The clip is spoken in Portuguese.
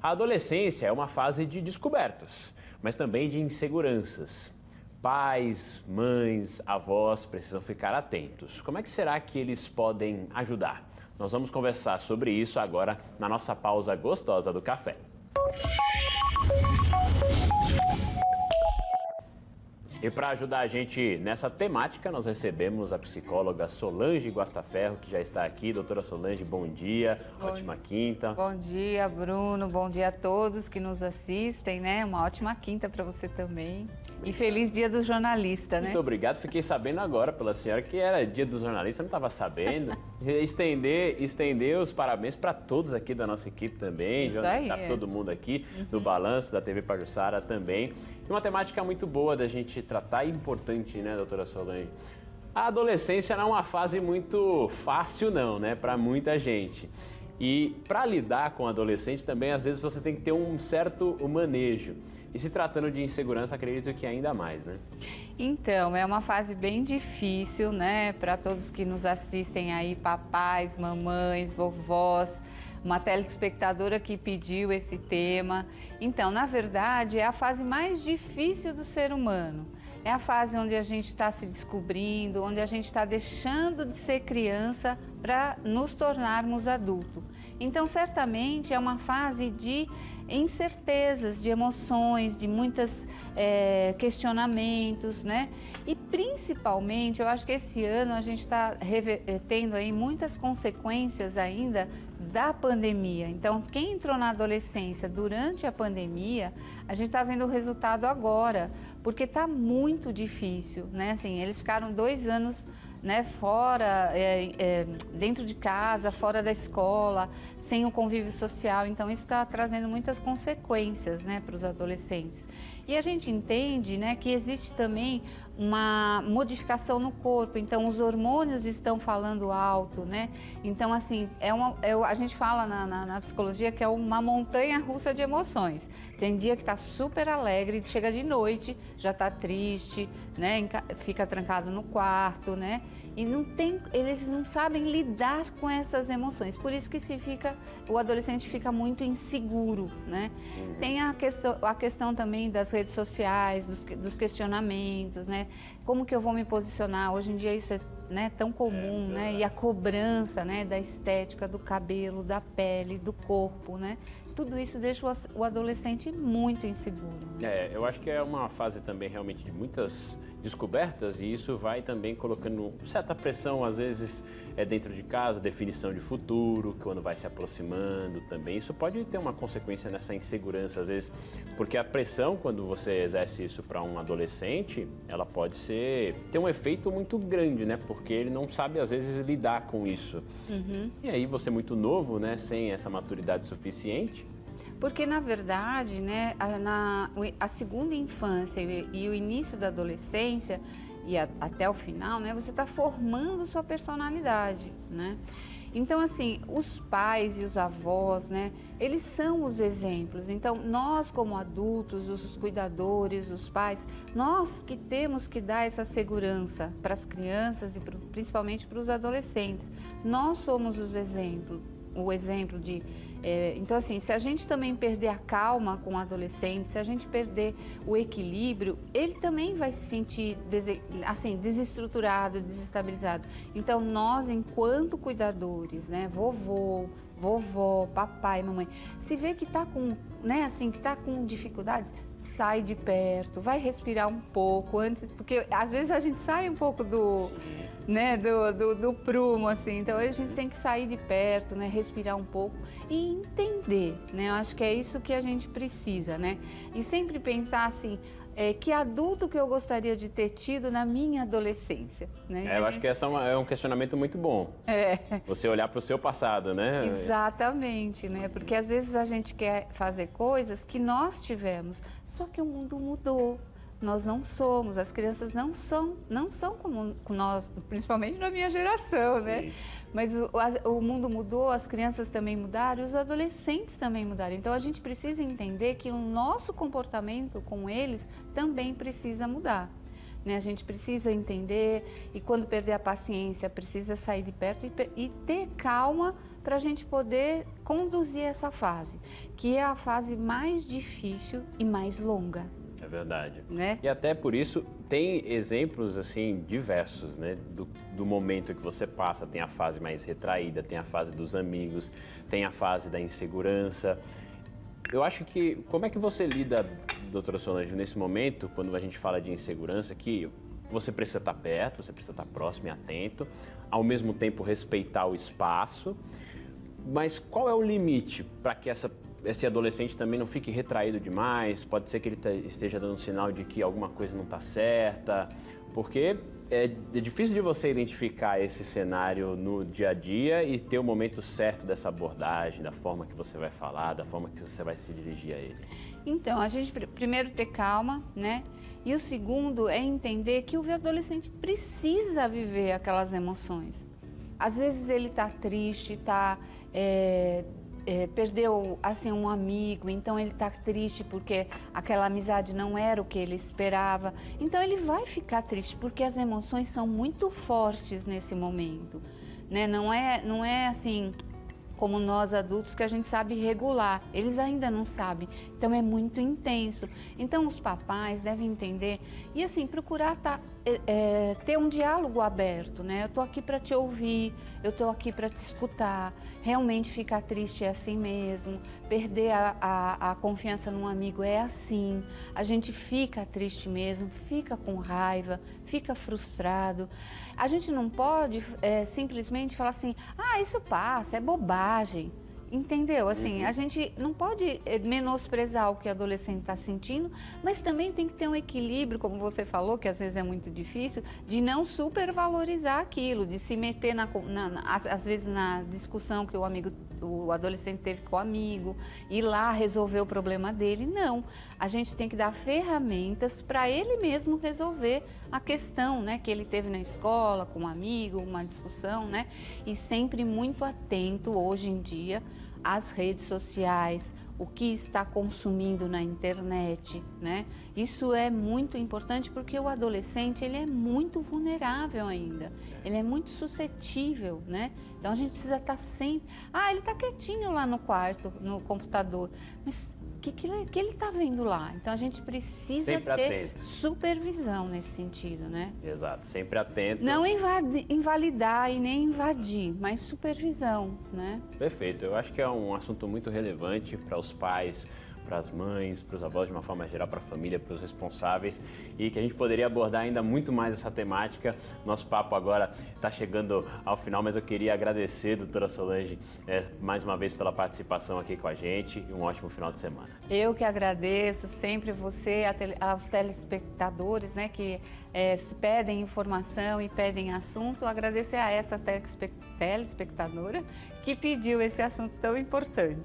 A adolescência é uma fase de descobertas, mas também de inseguranças. Pais, mães, avós precisam ficar atentos. Como é que será que eles podem ajudar? Nós vamos conversar sobre isso agora na nossa pausa gostosa do café. E para ajudar a gente nessa temática, nós recebemos a psicóloga Solange Guastaferro, que já está aqui. Doutora Solange, bom dia, ótima quinta. Bom dia, Bruno, bom dia a todos que nos assistem, né? Uma ótima quinta para você também. E feliz dia do jornalista, né? Muito obrigado, fiquei sabendo agora pela senhora que era dia do jornalista, não estava sabendo. Estender os parabéns para todos aqui da nossa equipe também. Isso aí, tá todo mundo aqui, do Balanço, da TV Pajuçara também. E uma temática muito boa da gente tratar e importante, né, doutora Solange? A adolescência não é uma fase muito fácil não, né, para muita gente. E para lidar com o adolescente também, às vezes você tem que ter um certo manejo. E se tratando de insegurança, acredito que ainda mais, né? Então, é uma fase bem difícil, né, para todos que nos assistem aí, papais, mamães, vovós, uma telespectadora que pediu esse tema. Então, na verdade, é a fase mais difícil do ser humano. É a fase onde a gente está se descobrindo, onde a gente está deixando de ser criança para nos tornarmos adulto. Então, certamente é uma fase de incertezas, de emoções, de muitos questionamentos, né? E principalmente, eu acho que esse ano a gente está tendo aí muitas consequências ainda da pandemia. Então, quem entrou na adolescência durante a pandemia, a gente está vendo o resultado agora, porque está muito difícil, né? Assim, eles ficaram 2 anos, né, fora, dentro de casa, fora da escola, sem o convívio social. Então, isso está trazendo muitas consequências, né, para os adolescentes. E a gente entende, né, que existe também uma modificação no corpo, então os hormônios estão falando alto, né? Então, assim, a gente fala na psicologia que é uma montanha russa de emoções. Tem dia que está super alegre, chega de noite, já está triste, né? Fica trancado no quarto, né? E eles não sabem lidar com essas emoções, por isso que o adolescente fica muito inseguro, né? Tem a questão também das redes sociais, dos questionamentos, né? Como que eu vou me posicionar? Hoje em dia isso é, né, tão comum, né? E a cobrança, né, da estética, do cabelo, da pele, do corpo, né? Tudo isso deixa o adolescente muito inseguro. Eu acho que é uma fase também realmente de muitas descobertas e isso vai também colocando certa pressão, às vezes dentro de casa, definição de futuro, quando vai se aproximando também. Isso pode ter uma consequência nessa insegurança, às vezes, porque a pressão, quando você exerce isso para um adolescente, ela pode ter um efeito muito grande, né? Porque ele não sabe, às vezes, lidar com isso. E aí você muito novo, né? Sem essa maturidade suficiente. Porque, na verdade, né, a segunda infância e o início da adolescência e até o final, né, você está formando sua personalidade, né? Então, assim, os pais e os avós, né, eles são os exemplos. Então, nós como adultos, os cuidadores, os pais, nós que temos que dar essa segurança para as crianças e principalmente para os adolescentes. Nós somos os exemplos. O exemplo de... então, assim, se a gente também perder a calma com o adolescente, se a gente perder o equilíbrio, ele também vai se sentir assim, desestruturado, desestabilizado. Então, nós, enquanto cuidadores, né, vovó, papai, mamãe, se vê que está com, né, assim, que tá com dificuldades, sai de perto, vai respirar um pouco antes, porque às vezes a gente sai um pouco né, do prumo, assim, então a gente tem que sair de perto, né, respirar um pouco e entender, né, eu acho que é isso que a gente precisa, né, e sempre pensar assim, que adulto que eu gostaria de ter tido na minha adolescência, né? Eu acho que essa é um questionamento muito bom. Você olhar para o seu passado, né? Exatamente, né? Porque às vezes a gente quer fazer coisas que nós tivemos, só que o mundo mudou. Nós não somos, as crianças não são como nós, principalmente na minha geração, né? Mas o mundo mudou, as crianças também mudaram e os adolescentes também mudaram. Então a gente precisa entender que o nosso comportamento com eles também precisa mudar, né? A gente precisa entender e quando perder a paciência, precisa sair de perto e ter calma para a gente poder conduzir essa fase, que é a fase mais difícil e mais longa. É verdade. Né? E até por isso tem exemplos assim diversos, né? Do momento que você passa, tem a fase mais retraída, tem a fase dos amigos, tem a fase da insegurança. Eu acho que, como é que você lida, doutora Solange, nesse momento, quando a gente fala de insegurança, que você precisa estar perto, você precisa estar próximo e atento, ao mesmo tempo respeitar o espaço, mas qual é o limite para que esse adolescente também não fique retraído demais? Pode ser que ele esteja dando um sinal de que alguma coisa não está certa, porque é difícil de você identificar esse cenário no dia a dia e ter o momento certo dessa abordagem, da forma que você vai falar, da forma que você vai se dirigir a ele. Então, a gente primeiro ter calma, né? E o segundo é entender que o adolescente precisa viver aquelas emoções. Às vezes ele está triste, perdeu assim um amigo, então ele está triste porque aquela amizade não era o que ele esperava. Então ele vai ficar triste porque as emoções são muito fortes nesse momento, né? Não é assim como nós adultos que a gente sabe regular. Eles ainda não sabem, então é muito intenso. Então os papais devem entender e assim procurar ter um diálogo aberto, né? Eu tô aqui para te ouvir, eu tô aqui para te escutar. Realmente ficar triste é assim mesmo, perder a confiança num amigo é assim. A gente fica triste mesmo, fica com raiva, fica frustrado. A gente não pode simplesmente falar assim, isso passa, é bobagem. Entendeu? Assim, a gente não pode menosprezar o que o adolescente está sentindo, mas também tem que ter um equilíbrio, como você falou, que às vezes é muito difícil, de não supervalorizar aquilo, de se meter às vezes na discussão que o adolescente teve com o amigo, ir lá resolver o problema dele. Não, a gente tem que dar ferramentas para ele mesmo resolver a questão, né, que ele teve na escola, com um amigo, uma discussão, né, e sempre muito atento hoje em dia às redes sociais, o que está consumindo na internet, né? Isso é muito importante porque o adolescente, ele é muito vulnerável ainda, ele é muito suscetível, né? Então a gente precisa estar sempre... ele está quietinho lá no quarto, no computador, mas o que ele está vendo lá? Então a gente precisa sempre ter atento. Supervisão nesse sentido, né? Exato, sempre atento. Não invalidar e nem invadir, mas supervisão, né? Perfeito, eu acho que é um assunto muito relevante para os pais, para as mães, para os avós de uma forma geral, para a família, para os responsáveis, e que a gente poderia abordar ainda muito mais essa temática. Nosso papo agora está chegando ao final, mas eu queria agradecer, doutora Solange, mais uma vez pela participação aqui com a gente e um ótimo final de semana. Eu que agradeço sempre você, aos telespectadores, né, que pedem informação e pedem assunto. Agradecer a essa telespectadora que pediu esse assunto tão importante.